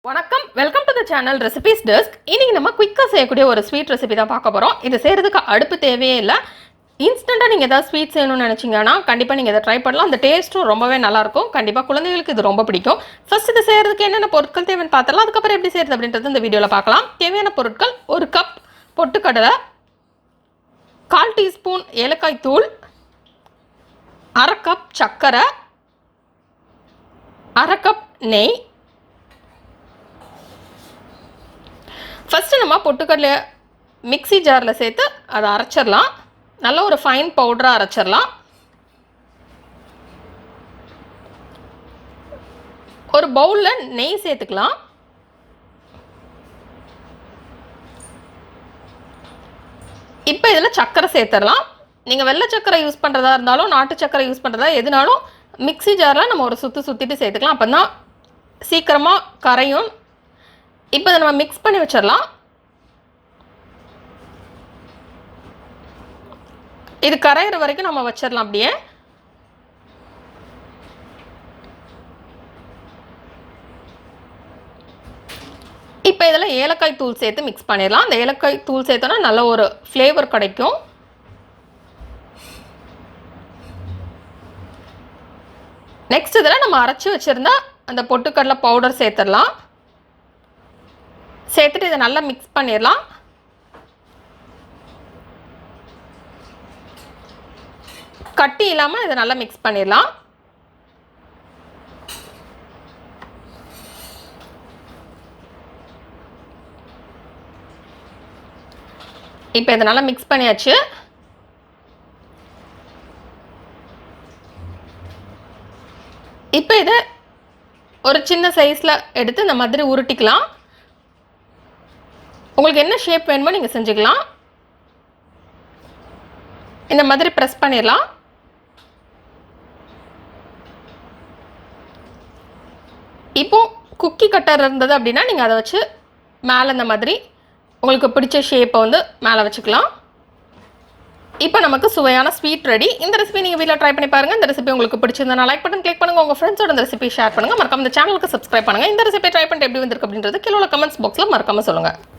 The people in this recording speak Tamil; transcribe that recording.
வணக்கம், welcome to the channel recipes desk. இன்னைக்கு நம்ம குயிக்காக செய்யக்கூடிய ஒரு ஸ்வீட் ரெசிபி தான் பார்க்க போகிறோம். இது செய்கிறதுக்கு அடுப்பு தேவையே இல்லை. இன்ஸ்டண்ட்டாக நீங்கள் எதாவது ஸ்வீட் செய்யணும்னு நினச்சிங்கன்னா கண்டிப்பாக நீங்கள் இதை ட்ரை பண்ணலாம். அந்த டேஸ்ட்டும் ரொம்பவே நல்லாயிருக்கும். கண்டிப்பாக குழந்தைகளுக்கு இது ரொம்ப பிடிக்கும். ஃபர்ஸ்ட் இது செய்கிறதுக்கு என்னென்ன பொருட்கள் தேவைன்னு பார்த்துடலாம். அதுக்கப்புறம் எப்படி செய்கிறது அப்படின்றது இந்த வீடியோவில் பார்க்கலாம். தேவையான பொருட்கள்: 1 கப் பொட்டுக்கடலை, 1/4 டீஸ்பூன் ஏலக்காய் தூள், 1/2 கப் சர்க்கரை, 1/2 கப் நெய். ஃபஸ்ட்டு நம்ம பொட்டுக்கடலையை மிக்ஸி ஜாரில் சேர்த்து அதை அரைச்சிடலாம். நல்ல ஒரு ஃபைன் பவுடராக அரைச்சிடலாம். ஒரு பவுலில் நெய் சேர்த்துக்கலாம். இப்போ இதில் சர்க்கரை சேர்த்துடலாம். நீங்கள் வெள்ளை சர்க்கரை யூஸ் பண்ணுறதா இருந்தாலும் நாட்டு சர்க்கரை யூஸ் பண்ணுறதா எதுனாலும் மிக்ஸி ஜாரில் நம்ம ஒரு சுற்றிட்டு சேர்த்துக்கலாம். அப்போ தான் சீக்கிரமாக கரையும். இப்போ இதை நம்ம மிக்ஸ் பண்ணி வச்சிடலாம். இது கரையிற வரைக்கும் நம்ம வச்சிடலாம். அப்படியே இப்போ இதில் ஏலக்காய் தூள் சேர்த்து மிக்ஸ் பண்ணிடலாம். அந்த ஏலக்காய் தூள் சேர்த்தோன்னா நல்ல ஒரு ஃப்ளேவர் கிடைக்கும். நெக்ஸ்ட் இதில் நம்ம அரைச்சி வச்சுருந்தா அந்த பொட்டுக்கடலை பவுடர் சேர்த்துடலாம். சேர்த்துட்டு இதை நல்லா மிக்ஸ் பண்ணிடலாம். கட்டி இல்லாமல் இதை நல்லா மிக்ஸ் பண்ணிடலாம். இப்போ இதை நல்லா மிக்ஸ் பண்ணியாச்சு. இப்போ இதை ஒரு சின்ன சைஸில் எடுத்து இந்த மாதிரி உருட்டிக்கலாம். உங்களுக்கு என்ன ஷேப் வேணுமோ நீங்கள் செஞ்சுக்கலாம். இந்த மாதிரி ப்ரெஸ் பண்ணிடலாம். இப்போ குக்கி கட்டர் இருந்தது அப்படின்னா நீங்கள் அதை வச்சு மேலே இந்த மாதிரி உங்களுக்கு பிடிச்ச ஷேப்பை வந்து மேலே வச்சுக்கலாம். இப்போ நமக்கு சுவையான ஸ்வீட் ரெடி. இந்த ரெசிபி நீங்கள் வீட்டில் ட்ரை பண்ணி பாருங்கள். இந்த ரெசிபி உங்களுக்கு பிடிச்சிருந்தா லைக் பட்டன் கிளிக் பண்ணுங்கள். உங்கள் ஃப்ரெண்ட்ஸோட இந்த ரெசிபி ஷேர் பண்ணுங்கள். மறக்காம இந்த சேனலுக்கு சப்ஸ்கிரைப் பண்ணுங்கள். இந்த ரெசிபி ட்ரை பண்ணிட்டு எப்படி வந்திருக்கு அப்படின்றது கீழே உள்ள கமெண்ட்ஸ் பாக்ஸில் மறக்காமல் சொல்லுங்கள்.